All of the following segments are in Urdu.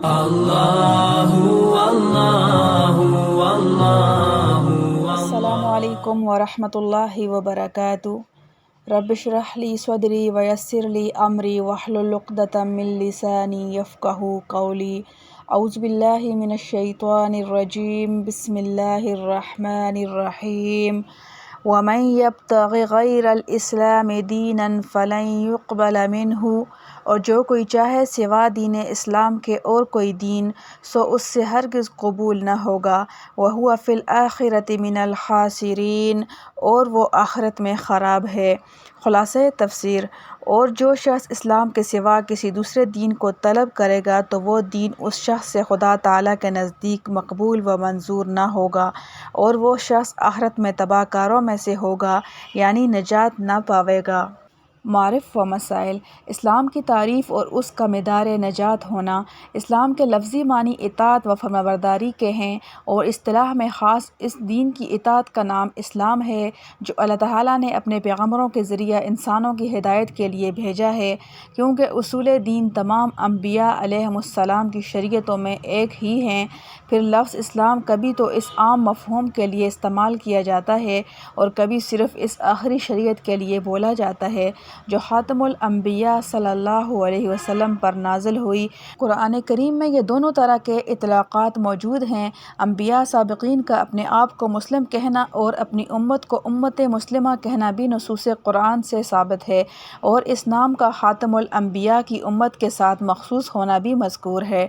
اللہ اللہ اللہ۔ السلام علیکم ورحمۃ اللہ وبرکاتہ۔ رب اشرح لی صدری ویسر لی امری واحلل عقدۃ من لسانی یفقہوا قولی۔ اعوذ باللہ من الشیطان الرجیم، بسم اللہ الرحمن الرحیم۔ ومن یبتغ غیر الاسلام دینا فلن یقبل منہ، اور جو کوئی چاہے سوا دین اسلام کے اور کوئی دین، سو اس سے ہرگز قبول نہ ہوگا۔ وَهُوَ فِي الْآخِرَةِ مِنَ الْخَاسِرِينَ، اور وہ آخرت میں خراب ہے۔ خلاصہ تفسیر: اور جو شخص اسلام کے سوا کسی دوسرے دین کو طلب کرے گا تو وہ دین اس شخص سے خدا تعالیٰ کے نزدیک مقبول و منظور نہ ہوگا، اور وہ شخص آخرت میں تباہ کاروں میں سے ہوگا، یعنی نجات نہ پاوے گا۔ معارف و مسائل: اسلام کی تعریف اور اس کا مدار نجات ہونا۔ اسلام کے لفظی معنی اطاعت و فرمانبرداری کے ہیں، اور اصطلاح میں خاص اس دین کی اطاعت کا نام اسلام ہے جو اللہ تعالیٰ نے اپنے پیغمبروں کے ذریعہ انسانوں کی ہدایت کے لیے بھیجا ہے، کیونکہ اصول دین تمام انبیاء علیہم السلام کی شریعتوں میں ایک ہی ہیں۔ پھر لفظ اسلام کبھی تو اس عام مفہوم کے لیے استعمال کیا جاتا ہے اور کبھی صرف اس آخری شریعت کے لیے بولا جاتا ہے جو خاتم الانبیاء صلی اللہ علیہ وسلم پر نازل ہوئی۔ قرآن کریم میں یہ دونوں طرح کے اطلاقات موجود ہیں۔ انبیاء سابقین کا اپنے آپ کو مسلم کہنا اور اپنی امت کو امت مسلمہ کہنا بھی نصوص قرآن سے ثابت ہے، اور اس نام کا خاتم الانبیاء کی امت کے ساتھ مخصوص ہونا بھی مذکور ہے۔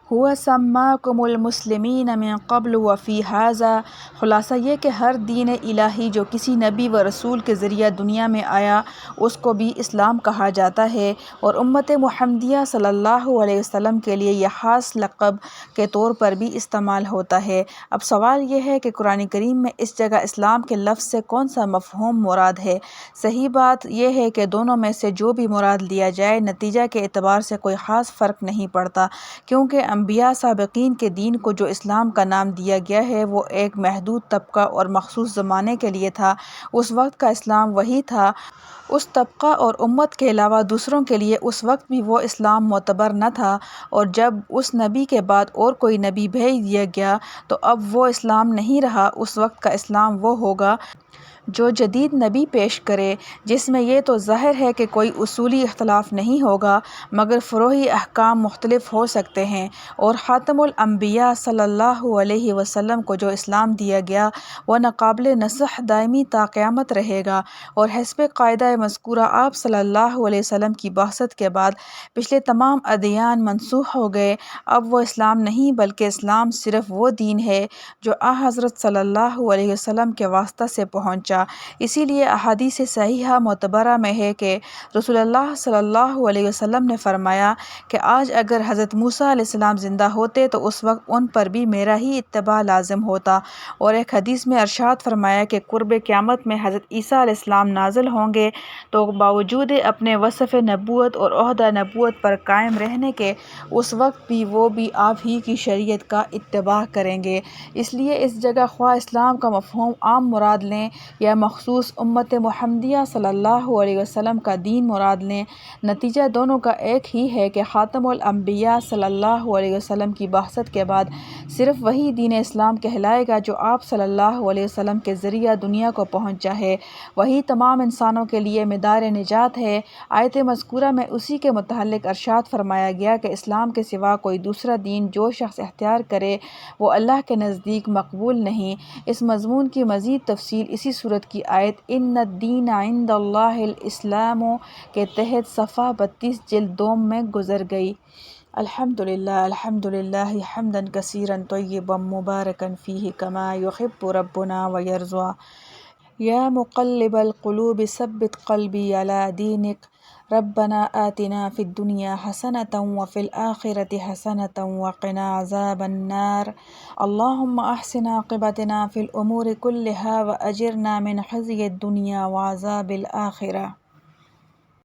هُوَ سَمَّاكُمُ الْمُسْلِمِينَ مِن قَبْلُ وَفِي هَٰذَا۔ خلاصہ یہ کہ ہر دین الہی جو کسی نبی و رسول کے ذریعہ دنیا میں آیا اس کو بھی اسلام کہا جاتا ہے، اور امت محمدیہ صلی اللہ علیہ وسلم کے لیے یہ خاص لقب کے طور پر بھی استعمال ہوتا ہے۔ اب سوال یہ ہے کہ قرآن کریم میں اس جگہ اسلام کے لفظ سے کون سا مفہوم مراد ہے؟ صحیح بات یہ ہے کہ دونوں میں سے جو بھی مراد لیا جائے نتیجہ کے اعتبار سے کوئی خاص فرق نہیں پڑتا، کیونکہ انبیاء سابقین کے دین کو جو اسلام کا نام دیا گیا ہے وہ ایک محدود طبقہ اور مخصوص زمانے کے لیے تھا۔ اس وقت کا اسلام وہی تھا۔ اس طبقہ اور امت کے علاوہ دوسروں کے لیے اس وقت بھی وہ اسلام معتبر نہ تھا، اور جب اس نبی کے بعد اور کوئی نبی بھیج دیا گیا تو اب وہ اسلام نہیں رہا۔ اس وقت کا اسلام وہ ہوگا جو جدید نبی پیش کرے، جس میں یہ تو ظاہر ہے کہ کوئی اصولی اختلاف نہیں ہوگا مگر فروعی احکام مختلف ہو سکتے ہیں۔ اور خاتم الانبیاء صلی اللہ علیہ وسلم کو جو اسلام دیا گیا وہ ناقابل نسخ دائمی تا قیامت رہے گا، اور حسب قاعدہ مذکورہ آپ صلی اللہ علیہ وسلم کی بعثت کے بعد پچھلے تمام ادیان منسوخ ہو گئے۔ اب وہ اسلام نہیں بلکہ اسلام صرف وہ دین ہے جو حضرت صلی اللہ علیہ وسلم کے واسطہ سے پہنچا۔ اسی لیے احادیث صحیحہ معتبرہ میں ہے کہ رسول اللہ صلی اللہ علیہ وسلم نے فرمایا کہ آج اگر حضرت موسیٰ علیہ السلام زندہ ہوتے تو اس وقت ان پر بھی میرا ہی اتباع لازم ہوتا، اور ایک حدیث میں ارشاد فرمایا کہ قرب قیامت میں حضرت عیسیٰ علیہ السلام نازل ہوں گے تو باوجود اپنے وصف نبوت اور عہدہ نبوت پر قائم رہنے کے اس وقت بھی وہ بھی آپ ہی کی شریعت کا اتباع کریں گے۔ اس لیے اس جگہ خواہ اسلام کا مفہوم عام مراد لیں یا مخصوص امت محمدیہ صلی اللہ علیہ وسلم کا دین مراد لیں، نتیجہ دونوں کا ایک ہی ہے کہ خاتم الانبیاء صلی اللہ علیہ وسلم کی بعثت کے بعد صرف وہی دین اسلام کہلائے گا جو آپ صلی اللہ علیہ وسلم کے ذریعہ دنیا کو پہنچا ہے، وہی تمام انسانوں کے لیے مدار نجات ہے۔ آیت مذکورہ میں اسی کے متعلق ارشاد فرمایا گیا کہ اسلام کے سوا کوئی دوسرا دین جو شخص اختیار کرے وہ اللہ کے نزدیک مقبول نہیں۔ اس مضمون کی مزید تفصیل اسی سورت کی آیت ان الدین عند اللہ الاسلام کے تحت صفحہ 32 جلد دوم میں گزر گئی۔ الحمدللہ حمدا کثیرا طیبا مبارکا فیہ کما یحب ربنا ویرضی۔ یا مقلب القلوب ثبت قلبی علی دینک۔ ربنا آتنا فی الدنیا حسنۃ وفی الآخرۃ حسنۃ وقنا عذاب النار۔ اللہم احسن عاقبتنا فی الامور کلہا واجرنا من خزی الدنیا وعذاب الآخرہ۔